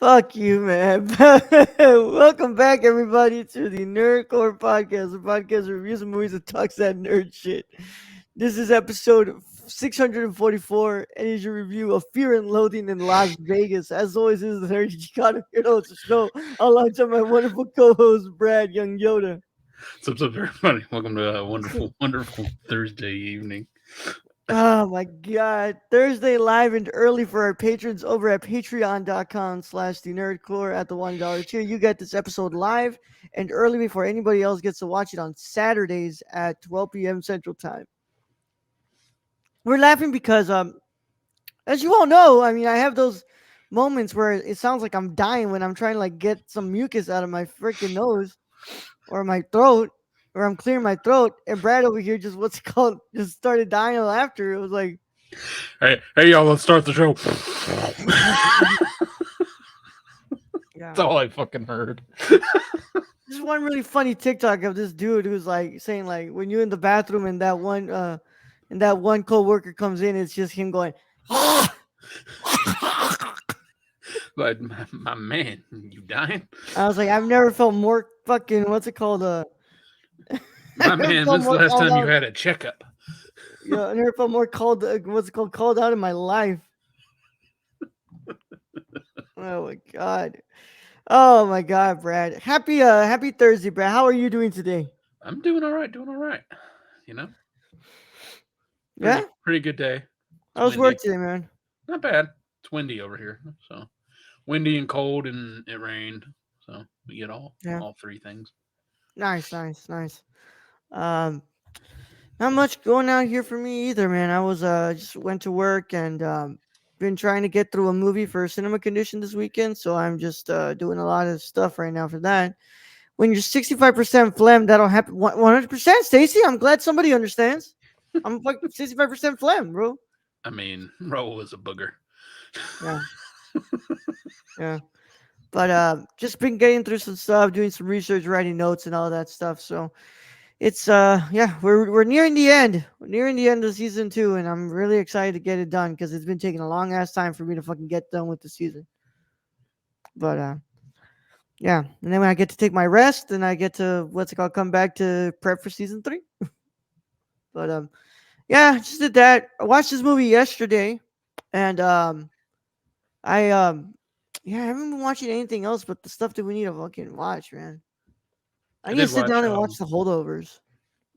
Fuck you, man. Welcome back, everybody, to the Nerdcore Podcast, the podcast that reviews movies and talks that nerd shit. This is episode 644, and is your review of Fear and Loathing in Las Vegas. As always, this is the Nerd Chicano Heroes Show, alongside my wonderful co-host, Brad Young Yoda. What's up, everybody? Welcome to a wonderful, wonderful Thursday evening. Oh my god. Thursday live and early for our patrons over at patreon.com/slash the nerdcore at the $1 tier. You get this episode live and early before anybody else gets to watch it on Saturdays at 12 p.m. Central Time. We're laughing because as you all know, I mean I have those moments where it sounds like I'm dying when I'm trying to like get some mucus out of my freaking nose or my throat, or I'm clearing my throat, and Brad over here just what's it called just started dying of laughter. It was like Hey, y'all! Let's start the show. yeah. That's all I fucking heard. There's one really funny TikTok of this dude who's like saying like when you're in the bathroom and that one coworker comes in, it's just him going. But my man, you dying? I was like, I've never felt more fucking what's it called? My I never man, felt when's the more last called time you out. had a checkup? Yeah, I never felt more called what's it called called out in my life. Oh my god. Oh my god, Brad. Happy Thursday, Brad. How are you doing today? I'm doing all right. Doing all right. You know, Yeah? pretty good day. It's How's work windy. today, man? Not bad. It's windy over here, so windy and cold, and it rained. So we get Yeah. all three things. Nice. Um Not much going out here for me either, man. I was just went to work and been trying to get through a movie for cinema condition this weekend, so I'm just doing a lot of stuff right now for that. When you're 65% phlegm, that'll happen 100%, Stacy. I'm glad somebody understands. I'm like 65% phlegm, bro. I mean, Raul is a booger. Yeah, yeah. But just been getting through some stuff, doing some research, writing notes and all that stuff. So it's yeah, we're nearing the end. We're nearing the end of season 2, and I'm really excited to get it done because it's been taking a long ass time for me to fucking get done with the season. But yeah, and then when I get to take my rest, and I get to what's it called, come back to prep for season 3. But yeah, just did that. I watched this movie yesterday, and I yeah, I haven't been watching anything else but the stuff that we need to fucking watch, man. I I need to did sit watch down and watch the holdovers.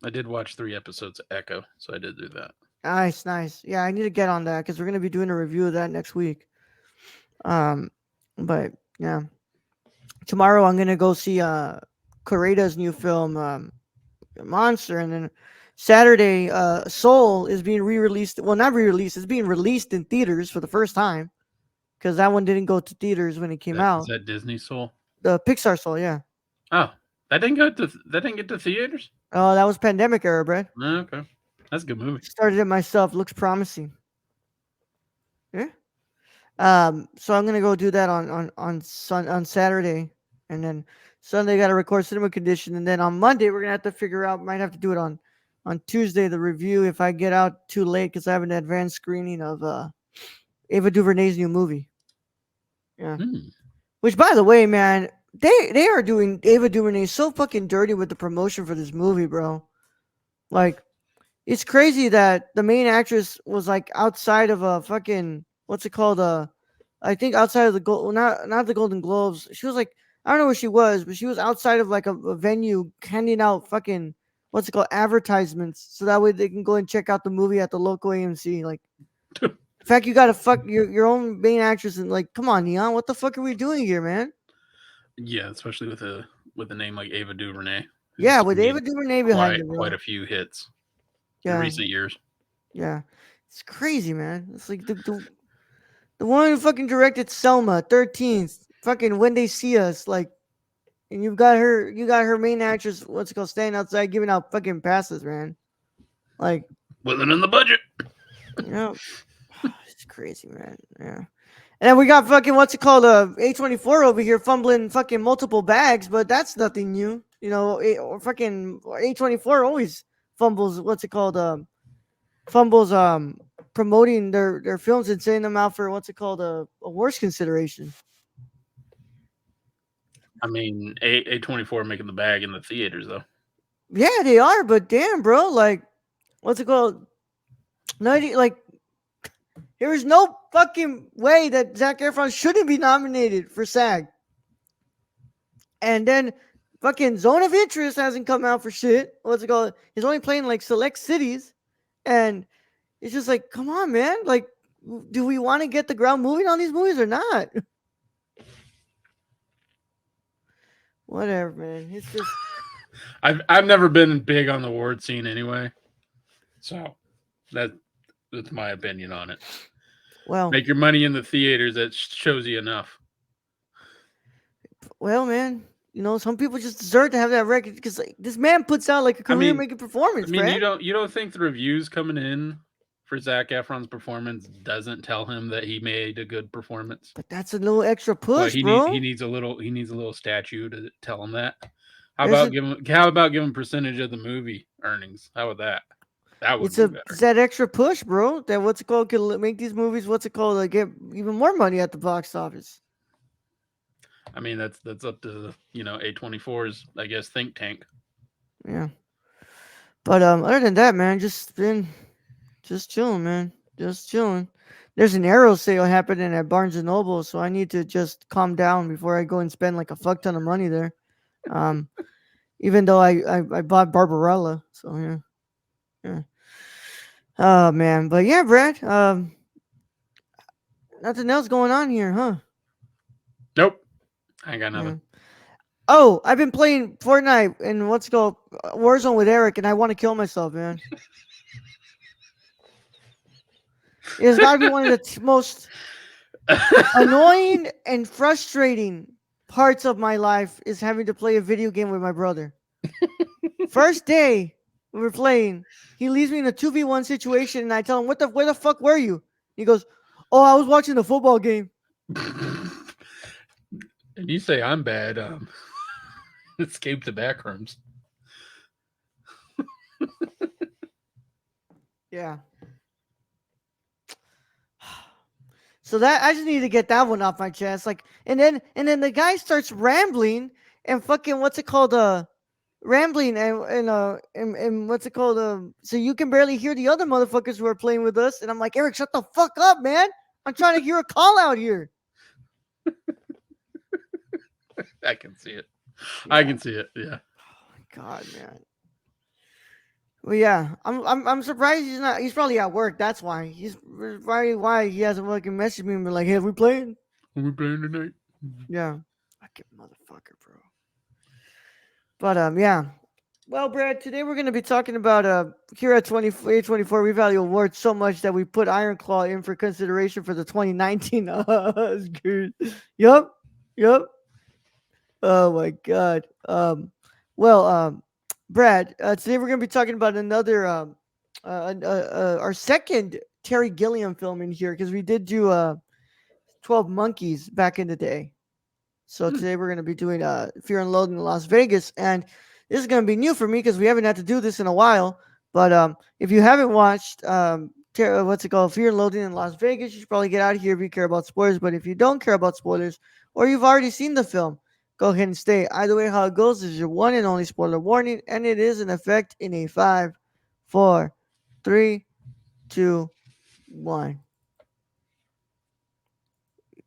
I did watch 3 episodes of Echo, so I did do that. Nice. Yeah, I need to get on that because we're gonna be doing a review of that next week. Um, but yeah, tomorrow I'm gonna go see Coreda's new film, Monster, and then Saturday, Soul is being re-released. Well, not re-released. It's being released in theaters for the first time because that one didn't go to theaters when it came That is out. that Disney Soul. The Pixar Soul, yeah. Oh, that didn't get to theaters. Oh, that was pandemic era, Brad. Okay, that's a good movie. Started it myself. Looks promising. Yeah. So I'm gonna go do that on Saturday, and then Sunday got to record cinema condition, and then on Monday we're gonna have to figure out. Might have to do it on Tuesday the review if I get out too late because I have an advanced screening of Ava DuVernay's new movie. Yeah. Hmm. Which, by the way, man, they are doing Ava DuVernay so fucking dirty with the promotion for this movie, bro. Like, it's crazy that the main actress was like outside of a fucking what's it called? I think outside of the gold, not the Golden Globes. She was like I don't know where she was, but she was outside of like a venue handing out fucking what's it called advertisements, so that way they can go and check out the movie at the local AMC. Like, the fact you gotta fuck your own main actress and like, come on, Neon, what the fuck are we doing here, man? Yeah, especially with a name like Ava DuVernay, Yeah, who's with made Ava DuVernay behind it, quite bro. a few hits in Yeah, recent years. yeah, it's crazy, man. It's like the one who fucking directed Selma, 13th, fucking When They See Us, like, and you got her main actress, what's it called, standing outside giving out fucking passes, man. Like, Wasn't in the budget. you know, it's crazy, man. Yeah. And then we got fucking, what's it called, A24 over here fumbling fucking multiple bags, but that's nothing new. You know, or fucking A24 always fumbles, what's it called, fumbles, promoting their films and sending them out for, what's it called, awards consideration. I mean, A24 making the bag in the theaters though. Yeah, they are, but damn, bro, like, what's it called? 90, like, there is no fucking way that Zac Efron shouldn't be nominated for SAG. And then fucking Zone of Interest hasn't come out for shit. What's it called? He's only playing like select cities. And it's just like, come on, man. Like, do we want to get the ground moving on these movies or not? Whatever, man. It's just, I've never been big on the award scene anyway, so that that's my opinion on it. well, Make your money in the theaters. That shows you enough. man. Some people just deserve to have that record because like, this man puts out like a I career mean, making performance, you Brad. don't think the reviews coming in for Zach Efron's performance doesn't tell him that he made a good performance? But that's a little extra What push, bro. he needs a little statue to tell him that. There's a How about giving percentage of the movie earnings? How about that? That would be it's better. that extra push, bro. That what's it called can make these movies. What's it called? Like get even more money at the box office. I mean, that's up to A24's I guess think tank. Yeah. But other than that, man, just chilling, man. Just chilling. There's an arrow sale happening at Barnes and Noble, so I need to just calm down before I go and spend like a fuck ton of money there. Um, even though I bought Barbarella, so yeah, yeah. Oh man, but yeah, Brad. Nothing else going on here, huh? Nope, I ain't got Yeah. nothing. Oh, I've been playing Fortnite and what's it called Warzone with Eric, and I want to kill myself, man. It's got to be one of the most annoying and frustrating parts of my life is having to play a video game with my brother. First day we were playing, he leaves me in a 2v1 situation, and I tell him, where the fuck were you? He goes, oh, I was watching the football game. And you say I'm bad. Escape the backrooms. Yeah. So that I just need to get that one off my chest. Like, and then the guy starts rambling and fucking what's it called? Rambling and what's it called? So you can barely hear the other motherfuckers who are playing with us. And I'm like, Eric, shut the fuck up, man. I'm trying to hear a call out here. I can see it. I Yeah. can see it. Yeah. God, man. Well, yeah, I'm surprised he's not. He's probably at work. That's why. He's probably why he hasn't fucking messaged me and be like, "Hey, we playing?" Are we playing tonight? Yeah, fucking motherfucker, bro. But yeah. Well, Brad, today we're gonna be talking about here at 24. We value awards so much that we put Iron Claw in for consideration for the 2019 Oscars. Yup, yup. Oh my god. Well, Brad, today we're gonna be talking about another our second Terry Gilliam film in here because we did do 12 Monkeys back in the day. So Hmm. today we're gonna be doing Fear and Loathing in Las Vegas, and this is gonna be new for me because we haven't had to do this in a while. But if you haven't watched what's it called, Fear and Loathing in Las Vegas, you should probably get out of here if you care about spoilers. But if you don't care about spoilers, or you've already seen the film, go ahead and stay. Either way, how it goes is your one and only spoiler warning, and it is in effect in a 5, 4, 3, 2, 1.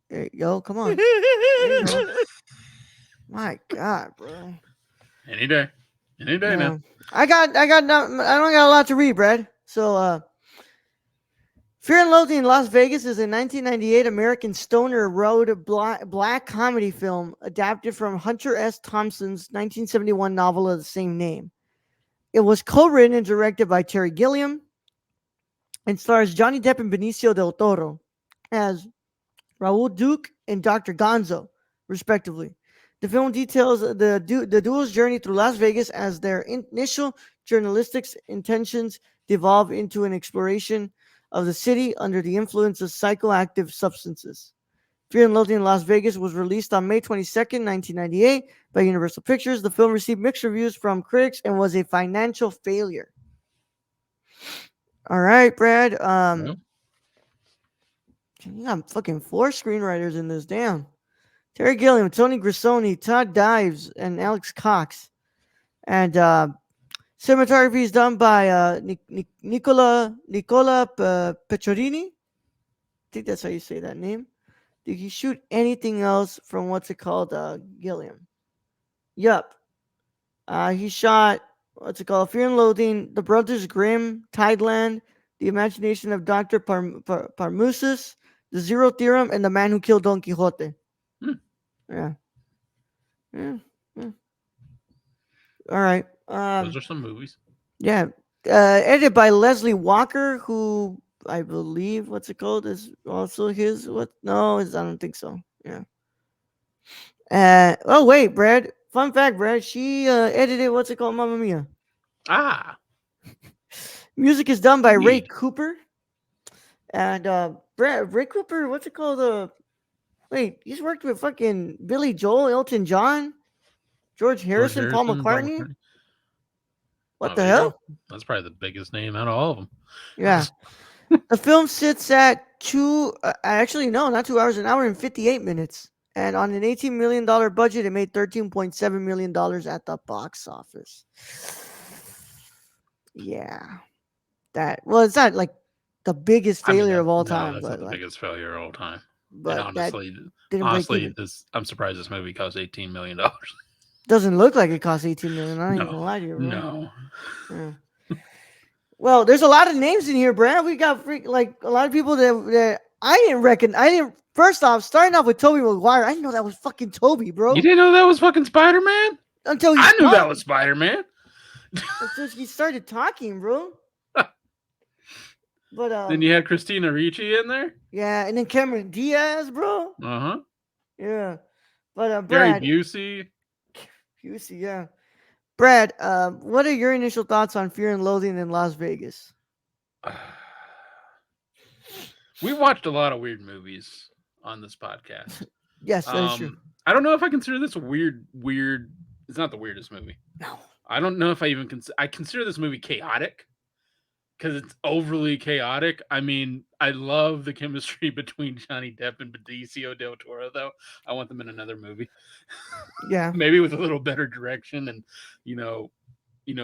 There you go. Come on. There you go. My God, bro. Any day. Any day now. Yeah. I don't got a lot to read, Brad. So Fear and Loathing in Las Vegas is a 1998 American stoner road black comedy film adapted from Hunter S. Thompson's 1971 novel of the same name. It was co-written and directed by Terry Gilliam and stars Johnny Depp and Benicio del Toro as Raul Duke and Dr. Gonzo, respectively. The film details the duo's journey through Las Vegas as their initial journalistic intentions devolve into an exploration of the city under the influence of psychoactive substances. Fear and Loathing in Las Vegas was released on May 22nd, 1998 by Universal Pictures. The film received mixed reviews from critics and was a financial failure. All right, Brad. Well, You got fucking 4 screenwriters in this. Damn. Terry Gilliam, Tony Grisoni, Todd Dives, and Alex Cox. And cinematography is done by Nicola Petrorini. I think that's how you say that name. Did he shoot anything else from what's it called? Gilliam. Yup. He shot what's it called? Fear and Loathing, The Brothers Grimm, Tideland, The Imagination of Doctor Parmusis, The Zero Theorem, and The Man Who Killed Don Quixote. Hmm. Yeah. Yeah. Yeah. All right. Those are some movies. Yeah. Edited by Leslie Walker, who I believe what's it called is also his. What? No, I don't think so. Yeah. Oh wait, Brad. Fun fact, Brad. She edited what's it called, Mamma Mia. Ah, Music is done by Ray neat. Cooper. And Brad, Ray Cooper, what's it called? Wait, he's worked with fucking Billy Joel, Elton John, George George Harrison, Paul Harrison, Paul McCartney. McCartney. What Oh, the there you hell? go. That's probably the biggest name out of all of them. Yeah. The film sits at actually, no, not 2 hours, an hour and 58 minutes. And on an $18 million budget, it made $13.7 million at the box office. Yeah. Well, it's not like the biggest I mean, failure of all no, time, that's not but the biggest failure of all time. And that honestly, didn't break even. this I'm surprised this movie cost $18 million. Doesn't look like it cost 18 million. I ain't even No, gonna lie to you, bro. no. Yeah. Well, there's a lot of names in here, Brad. We got like a lot of people that I didn't reckon. I didn't. First off, starting off with Toby Maguire, I didn't know that was fucking Toby, You bro. didn't know that was fucking Spider Man? Until I he's knew that talk, was Spider Man. until he started talking, bro. But Then you had Christina Ricci in there. yeah, and then Cameron Diaz, bro. Uh huh. Yeah, but Gary Brad, Busey. you see, yeah, Brad. What are your initial thoughts on Fear and Loathing in Las Vegas? We watched a lot of weird movies on this podcast. Yes, that is true. I don't know if I consider this a weird. It's not the weirdest movie. No. I don't know if I even I consider this movie chaotic because it's overly chaotic. I mean, I love the chemistry between Johnny Depp and Benicio del Toro, though. I want them in another movie, Yeah. maybe with a little better direction and you know,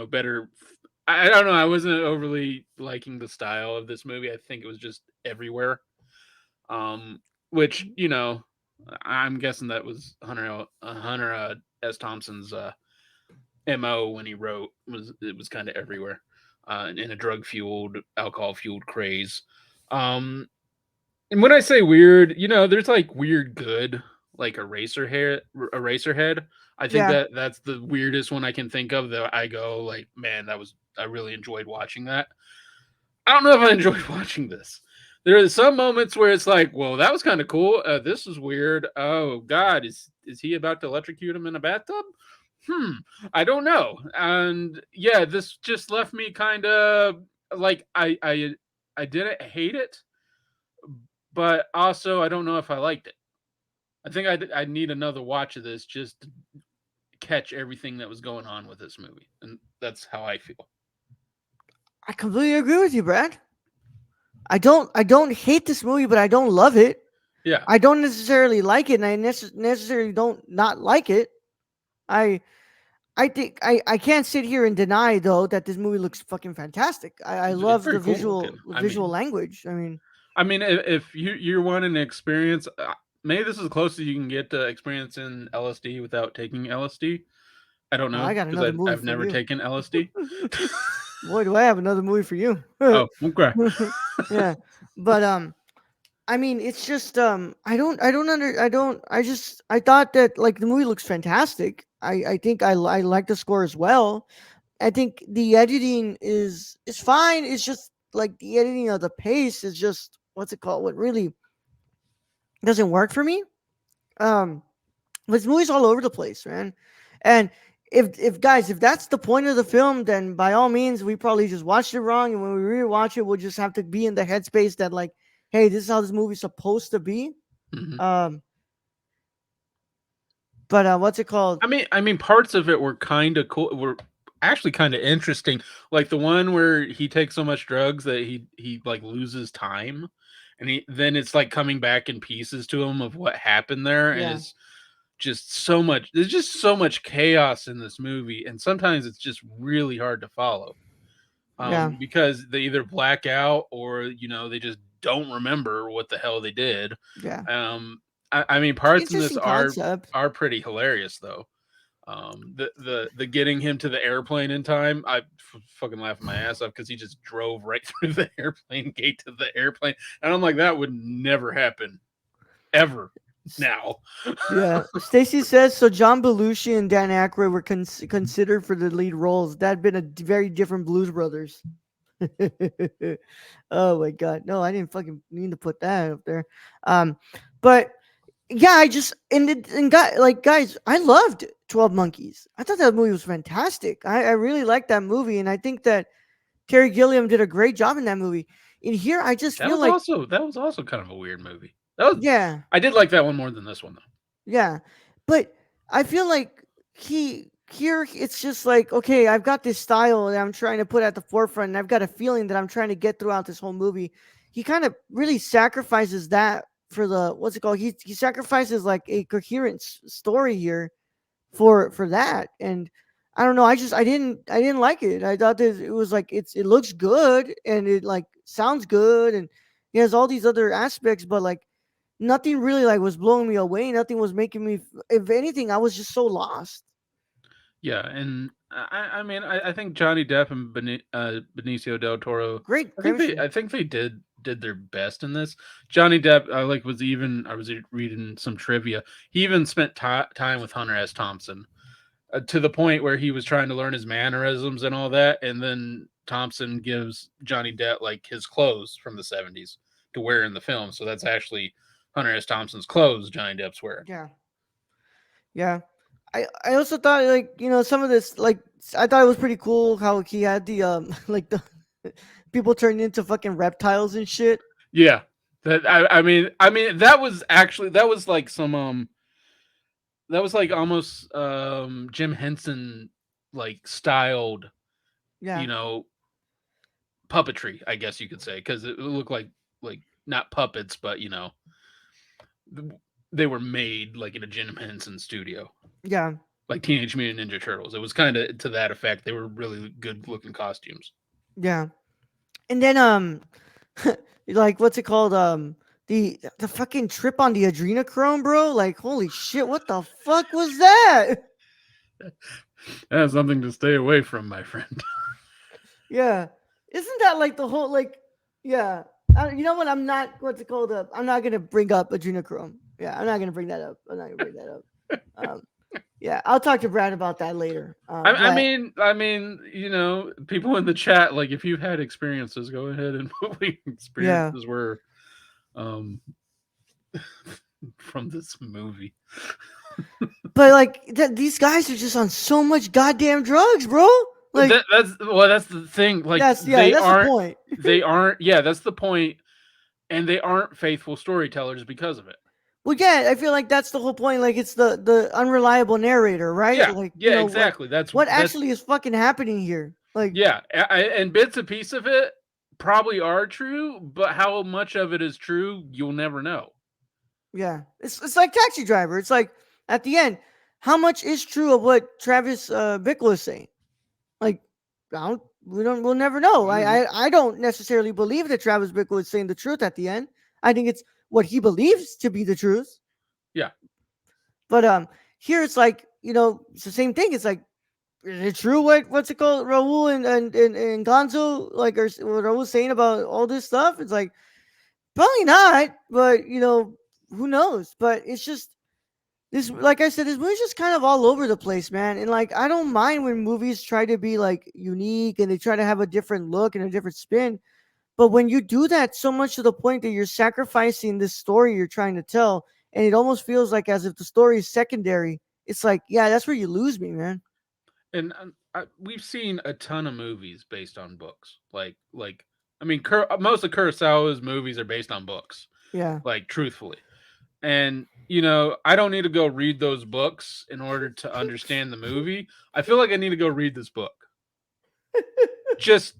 better. I don't know. I wasn't overly liking the style of this movie. I think it was just everywhere. Which I'm guessing that was Hunter S. Thompson's mo when he wrote was kind of everywhere, in a drug fueled, alcohol fueled craze. Um, and when I say weird, there's like weird good, like Eraserhead. I think Yeah. that's the weirdest one I can think of that I go like, man, I really enjoyed watching that. I don't know if I enjoyed watching this. There are some moments where it's like, well, that was kind of cool. This is weird. Oh God, is he about to electrocute him in a bathtub? I don't know. And yeah, this just left me kind of like I didn't hate it, but also I don't know if I liked it. I think I need another watch of this just to catch everything that was going on with this movie, and that's how I feel. I completely agree with you, Brad. I don't hate this movie, but I don't love it. Yeah, I don't necessarily like it, and I necessarily don't not like it. I I think I can't sit here and deny though that this movie looks fucking fantastic. I it's love the very cool looking. visual language. I mean, If you're wanting to experience, maybe this is the closest you can get to experiencing LSD without taking LSD. I don't well, know I got because another movie I've for never you. taken LSD. Boy, do I have another movie for you. Oh, okay. Yeah, but I mean, it's just I thought that like the movie looks fantastic. I think I like the score as well. I think the editing is fine. It's just like the editing of the pace is just what's it called? What really doesn't work for me. Um, this movie's all over the place, man. And if guys, if that's the point of the film, then by all means, we probably just watched it wrong. And when we rewatch it, we'll just have to be in the headspace that like, hey, this is how this movie's supposed to be. Mhm. Um, but what's it called? I mean, parts of it were kind of cool. Were actually kind of interesting. Like the one where he takes so much drugs that he like loses time, and then it's like coming back in pieces to him of what happened there, and Yeah, it's just so much. There's just so much chaos in this movie, and sometimes it's just really hard to follow. Yeah, Because they either black out or they just don't remember what the hell they did. yeah. I mean, parts in this Interesting concept. are pretty hilarious though. The getting him to the airplane in time, fucking laughing my ass off because he just drove right through the airplane gate to the airplane, and I'm like, that would never happen ever now. Yeah, Stacy says so. John Belushi and Dan Aykroyd were considered for the lead roles. That had been a very different Blues Brothers. Oh my god, no, I didn't fucking mean to put that up there. Um, but yeah, I just and guys, I loved 12 Monkeys. I thought that movie was fantastic. I really liked that movie, and I think that Terry Gilliam did a great job in that movie. In here, I just feel like That was also kind of a weird movie. That was yeah, I did like that one more than this one though. yeah, but I feel like he here it's just like okay, I've got this style that I'm trying to put at the forefront, and I've got a feeling that I'm trying to get throughout this whole movie. He kind of really sacrifices that for the what's it called? He sacrifices like a coherent story here for that, and I don't know. I didn't like it. I thought that it was like it looks good and it like sounds good and he has all these other aspects, but like nothing really like was blowing me away. Nothing was making me. If anything, I was just so lost. Yeah, and I mean, I think Johnny Depp and Benicio del Toro, Great chemistry. I think they did their best in this. Johnny Depp, like was even I was reading some trivia. He even spent time with Hunter S. Thompson to the point where he was trying to learn his mannerisms and all that, and then Thompson gives Johnny Depp like his clothes from the '70s to wear in the film. So that's actually Hunter S. Thompson's clothes Johnny Depp's wearing. Yeah, yeah. I also thought like some of this like I thought it was pretty cool how he had the like the people turned into fucking reptiles and shit. Yeah, I mean that was like some that was like almost Jim Henson like styled, you Yeah, know, puppetry, I guess you could say, because it looked like not puppets, but they were made like in a Jim Henson studio, yeah, like Teenage Mutant Ninja Turtles. It was kind of to that effect. They were really good looking costumes. yeah. And then like what's it called? The fucking trip on the adrenochrome, bro. Like holy shit, what the fuck was that? That's something to stay away from, my friend. Yeah, isn't that like the whole like yeah? You know what? I'm not what's it called? I'm not gonna bring up adrenochrome. Yeah, I'm not gonna bring that up. I'm not gonna bring that up. Um, yeah, I'll talk to Brad about that later. But I mean, people in the chat, like, if you've had experiences, go ahead and put what your yeah, experiences were, um, from this movie. but like these guys are just on so much goddamn drugs, bro. Like That's the thing. Like, that's the point. they aren't. Yeah, that's the point, and they aren't faithful storytellers because of it. Well, yeah, I feel like that's the whole point. Like it's the unreliable narrator, right? Yeah, Like yeah, like exactly. what That's actually is fucking happening here? Like yeah, and bits and pieces of it probably are true, but how much of it is true, you'll never know. yeah, it's like Taxi Driver. It's like at the end, how much is true of what Travis Bickle is saying? Like we'll never know. Mhm. I don't necessarily believe that Travis Bickle is saying the truth at the end. I think it's what he believes to be the truth. Yeah, But here it's like it's the same thing. It's like is it true what's it called Raul and Gonzo like are what Raul's saying about all this stuff? It's like probably not, but who knows? But it's just this like I said, this movie's just kind of all over the place, man. And like I don't mind when movies try to be like unique and they try to have a different look and a different spin. But when you do that so much to the point that you're sacrificing this story you're trying to tell, and it almost feels like as if the story is secondary, it's like, yeah, that's where you lose me, man. and we've seen a ton of movies based on books. I mean, most of Kurosawa's movies are based on books. Yeah. Like, truthfully, and I don't need to go read those books in order to understand the movie. I feel like I need to go read this book just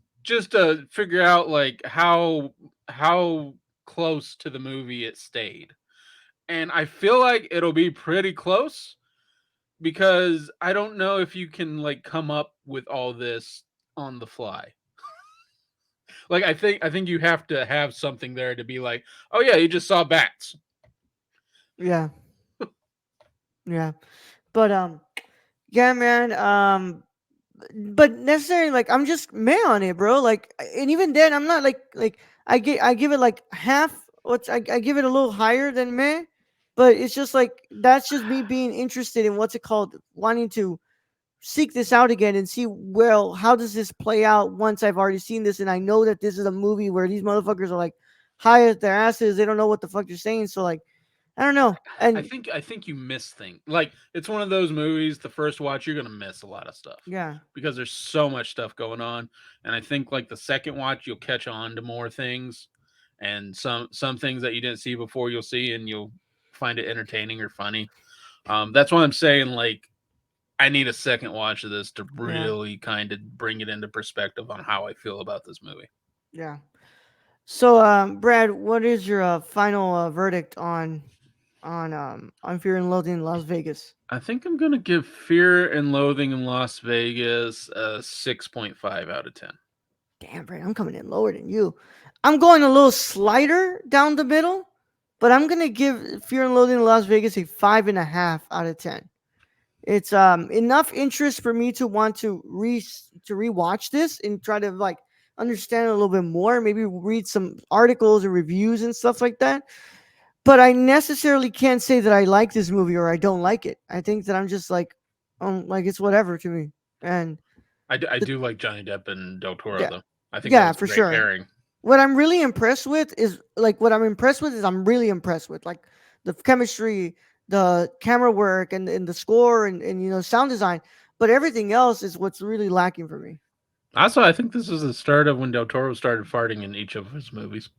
to figure out like how close to the movie it stayed. and I feel like it'll be pretty close because I don't know if you can like come up with all this on the fly. Like I think you have to have something there to be like, oh yeah, you just saw bats. Yeah, yeah. But yeah, man. But necessarily like I'm just meh on it, bro. Like, and even then, I'm not like I give it like half. I give it a little higher than meh, but it's just like that's just me being interested in what's it called, wanting to seek this out again and see, well, how does this play out once I've already seen this and I know that this is a movie where these motherfuckers are like high at their asses, they don't know what the fuck they're saying, so like I don't know. I And think I think you miss things. Like it's one of those movies. The first watch, you're gonna miss a lot of stuff yeah, because there's so much stuff going on. And I think like the second watch, you'll catch on to more things, and some things that you didn't see before, you'll see, and you'll find it entertaining or funny. That's why I'm saying like I need a second watch of this to yeah, really kind of bring it into perspective on how I feel about this movie. yeah. So Brad, what is your final verdict on Fear and Loathing in Las Vegas? I think I'm gonna give Fear and Loathing in Las Vegas a 6.5 out of 10. Damn, Brad, I'm coming in lower than you. I'm going a little slighter down the middle, but I'm gonna give Fear and Loathing in Las Vegas a 5.5 out of 10. It's enough interest for me to want to rewatch this and try to like understand a little bit more, maybe read some articles and reviews and stuff like that. But I necessarily can't say that I like this movie or I don't like it. I think that I'm just like it's whatever to me. And I the, do like Johnny Depp and Del Toro yeah, though. I think that yeah, was a for great sure. pairing. What I'm really impressed with is I'm really impressed with like the chemistry, the camera work, and the score and sound design. But everything else is what's really lacking for me. Also, I think this is the start of when Del Toro started farting in each of his movies.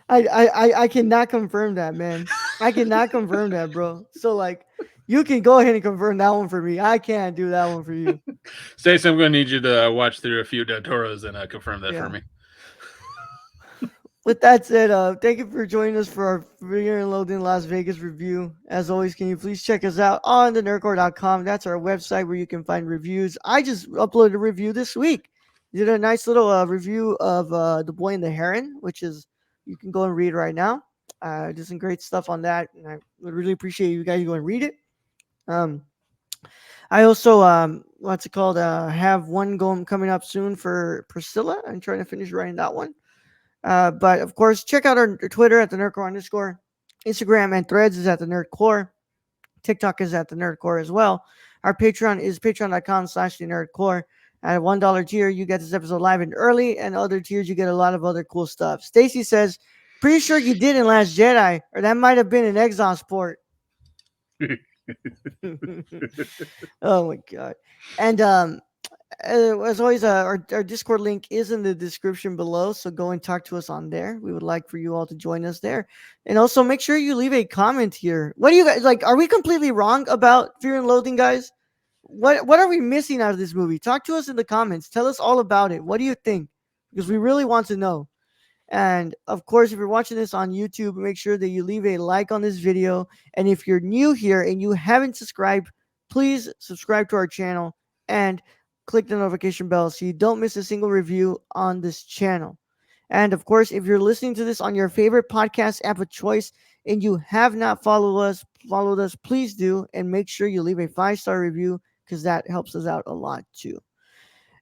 I cannot confirm that, man. I cannot confirm that, bro. So like, you can go ahead and confirm that one for me. I can't do that one for you. Stacey, I'm going to need you to watch through a few Del Toros and confirm that for Yeah. me. With that said, thank you for joining us for our Fear and Loathing Las Vegas review. As always, can you please check us out on the nerdcore.com? That's our website where you can find reviews. I just uploaded a review this week. Did a nice little review of The Boy and the Heron, which is you can go and read right now. Did some great stuff on that, and I would really appreciate you guys go and read it. Um, I also what's it called? Have one going coming up soon for Priscilla. I'm trying to finish writing that one. But of course, check out our Twitter at the Nerdcore underscore. Instagram and Threads is at the Nerdcore. TikTok is at the Nerdcore as well. Our Patreon is patreon.com/slash the Nerdcore. At a $1 tier, you get this episode live and early, and other tiers, you get a lot of other cool stuff. Stacy says, pretty sure you did in Last Jedi, or that might have been an exhaust port. Oh my god. And as always, our Discord link is in the description below, so go and talk to us on there. We would like for you all to join us there, and also make sure you leave a comment here. What do you guys like? Are we completely wrong about Fear and Loathing, guys? What are we missing out of this movie? Talk to us in the comments. Tell us all about it. What do you think? Because we really want to know. And of course, if you're watching this on YouTube, make sure that you leave a like on this video. And if you're new here and you haven't subscribed, please subscribe to our channel and click the notification bell so you don't miss a single review on this channel. And of course, if you're listening to this on your favorite podcast app of choice and you have not followed us, please do and make sure you leave a 5-star review because that helps us out a lot too.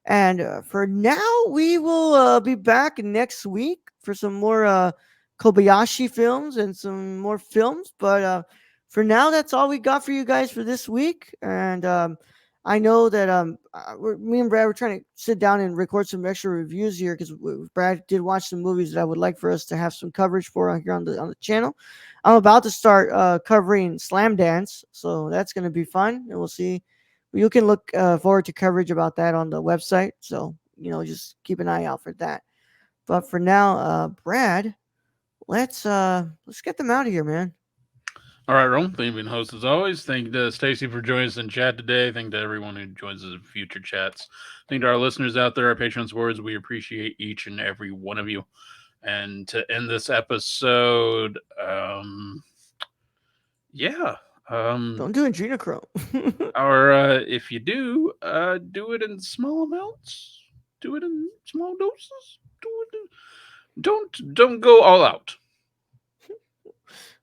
And for now, we will be back next week for some more Kobayashi films and some more films. But for now, that's all we got for you guys for this week. And I know that me and Brad were trying to sit down and record some extra reviews here because Brad did watch some movies that I would like for us to have some coverage for here on the channel. I'm about to start covering Slam Dance, so that's going to be fun, and we'll see. You can look forward to coverage about that on the website. So, just keep an eye out for that. But for now, Brad, let's get them out of here, man. All right, Rome. Thank you, being host as always. Thank you to Stacy for joining us in chat today. Thank you to everyone who joins us in future chats. Thank you to our listeners out there, our patrons' words. We appreciate each and every one of you. And to end this episode, yeah, Don't do adrenochrome. or if you do it in small amounts. Do it in small doses. Do it. Don't go all out.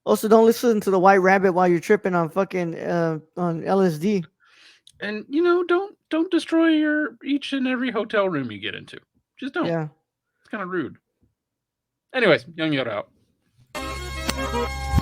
Also, don't listen to the White Rabbit while you're tripping on fucking on LSD. And don't destroy your each and every hotel room you get into. Just don't. Yeah. It's kind of rude. Anyways, young Yoda out.